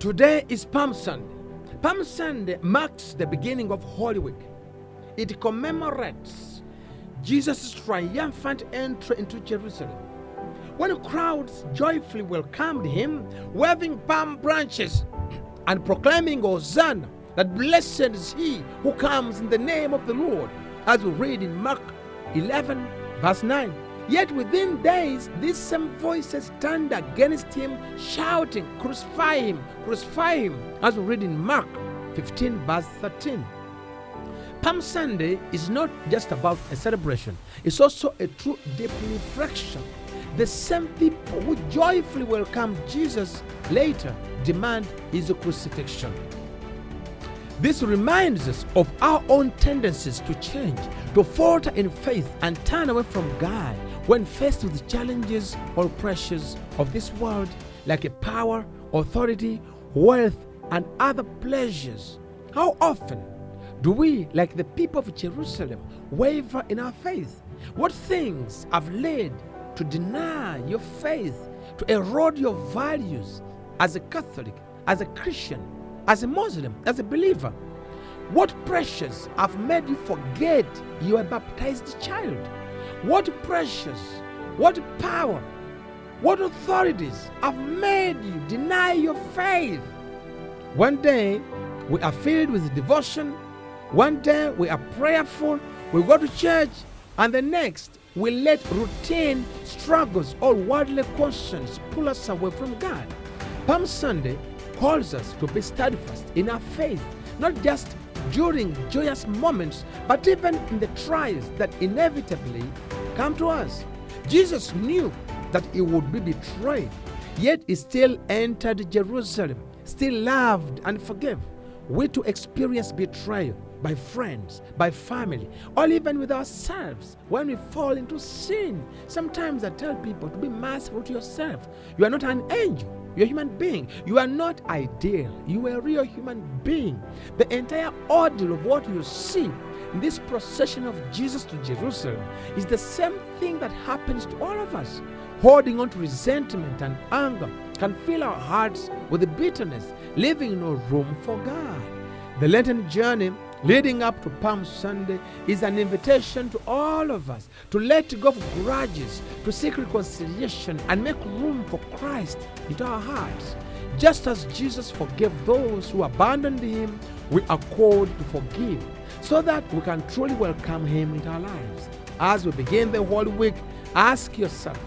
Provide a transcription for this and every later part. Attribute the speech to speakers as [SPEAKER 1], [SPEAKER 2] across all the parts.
[SPEAKER 1] Today is Palm Sunday. Palm Sunday marks the beginning of Holy Week. It commemorates Jesus' triumphant entry into Jerusalem, when crowds joyfully welcomed him, waving palm branches and proclaiming Hosanna, that blessed is he who comes in the name of the Lord, as we read in Mark 11, verse 9. Yet within days, these same voices turned against him, shouting, "Crucify him, crucify him," as we read in Mark 15, verse 13. Palm Sunday is not just about a celebration. It's also a true deep reflection. The same people who joyfully welcomed Jesus later demand his crucifixion. This reminds us of our own tendencies to change, to falter in faith and turn away from God when faced with the challenges or pressures of this world, like a power, authority, wealth, and other pleasures. How often do we, like the people of Jerusalem, waver in our faith? What things have led to deny your faith, to erode your values as a Catholic, as a Christian, as a Muslim, as a believer? What pressures have made you forget you are a baptized child? What pressures, what power, what authorities have made you deny your faith? One day we are filled with devotion, one day we are prayerful, we go to church, and the next we let routine struggles or worldly questions pull us away from God. Palm Sunday calls us to be steadfast in our faith, not just during joyous moments, but even in the trials that inevitably come to us. Jesus knew that he would be betrayed, yet he still entered Jerusalem, still loved and forgave. We too experience betrayal by friends, by family, or even with ourselves when we fall into sin. Sometimes I tell people to be merciful to yourself. You are not an angel. You're a human being. You are not ideal. You are a real human being. The entire ordeal of what you see in this procession of Jesus to Jerusalem is the same thing that happens to all of us. Holding on to resentment and anger can fill our hearts with bitterness, leaving no room for God. The Lenten journey leading up to Palm Sunday is an invitation to all of us to let go of grudges, to seek reconciliation, and make room for Christ into our hearts. Just as Jesus forgave those who abandoned him, we are called to forgive, so that we can truly welcome him into our lives. As we begin the Holy Week, ask yourself,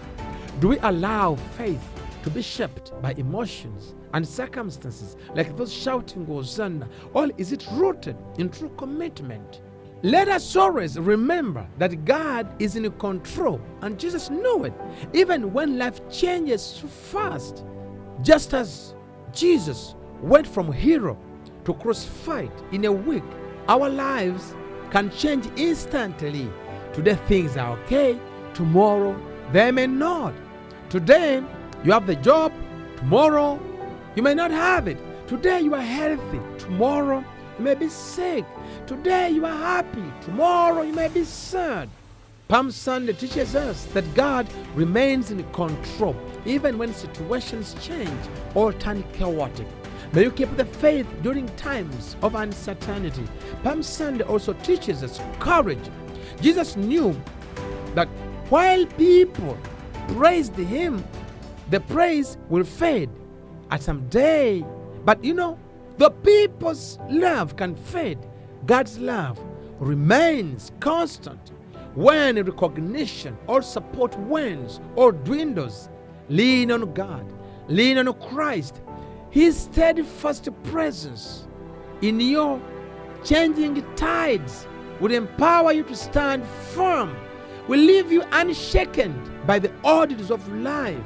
[SPEAKER 1] do we allow faith to be shaped by emotions and circumstances like those shouting Hosanna, or is it rooted in true commitment? Let us always remember that God is in control, and Jesus knew it, even when life changes so fast. Just as Jesus went from hero to crucified in a week, our lives can change instantly. Today things are okay, tomorrow they may not. Today you have the job, tomorrow you may not have it. Today you are healthy, tomorrow you may be sick. Today you are happy, tomorrow you may be sad. Palm Sunday teaches us that God remains in control even when situations change or turn chaotic. May you keep the faith during times of uncertainty. Palm Sunday also teaches us courage. Jesus knew that while people praised him, the praise will fade at some day. But the people's love can fade. God's love remains constant. When recognition or support wanes or dwindles, lean on God, lean on Christ. His steadfast presence in your changing tides will empower you to stand firm, will leave you unshaken by the ordeals of life.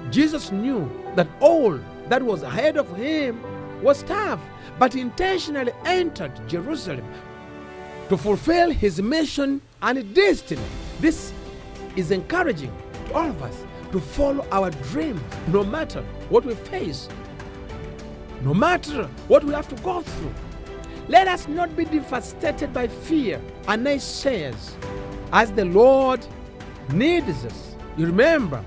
[SPEAKER 1] Jesus knew that all that was ahead of him was tough, but intentionally entered Jerusalem to fulfill his mission and destiny. This is encouraging to all of us to follow our dreams, no matter what we face, no matter what we have to go through. Let us not be devastated by fear and naysayers, as the Lord needs us. You remember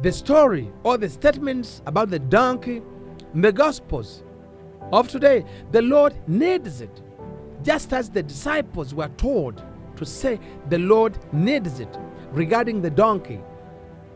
[SPEAKER 1] the story or the statements about the donkey In the Gospels of today, the Lord needs it, just as the disciples were told to say the Lord needs it regarding the donkey.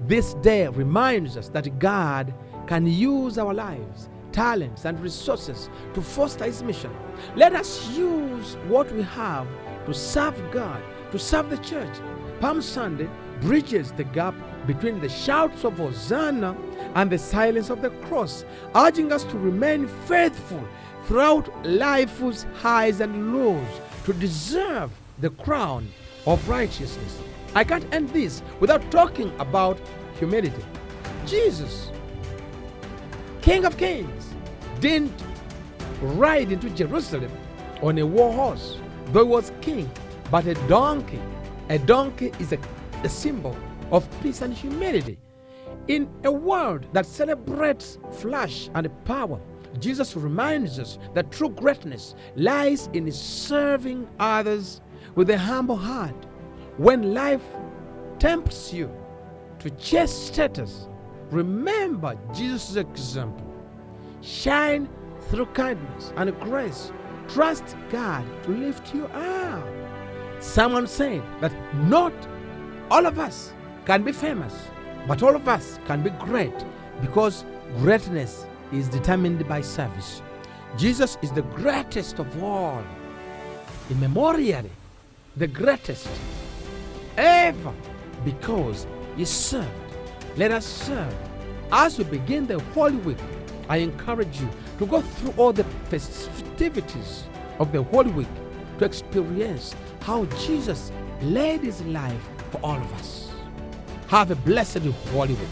[SPEAKER 1] This day reminds us that God can use our lives, talents, and resources to foster His mission. Let us use what we have to serve God, to serve the church. Palm Sunday bridges the gap between the shouts of Hosanna and the silence of the cross, urging us to remain faithful throughout life's highs and lows to deserve the crown of righteousness. I can't end this without talking about humility. Jesus, King of Kings, didn't ride into Jerusalem on a war horse, though he was king, but a donkey. A donkey is a symbol of peace and humility. In a world that celebrates flash and power, Jesus reminds us that true greatness lies in serving others with a humble heart. When life tempts you to chase status, remember Jesus' example. Shine through kindness and grace. Trust God to lift you up. Someone said that not all of us can be famous, but all of us can be great, because greatness is determined by service. Jesus is the greatest of all, immemorially the greatest ever, because He served. Let us serve. As we begin the Holy Week, I encourage you to go through all the festivities of the Holy Week to experience how Jesus laid His life for all of us. Have a blessed Holy Week.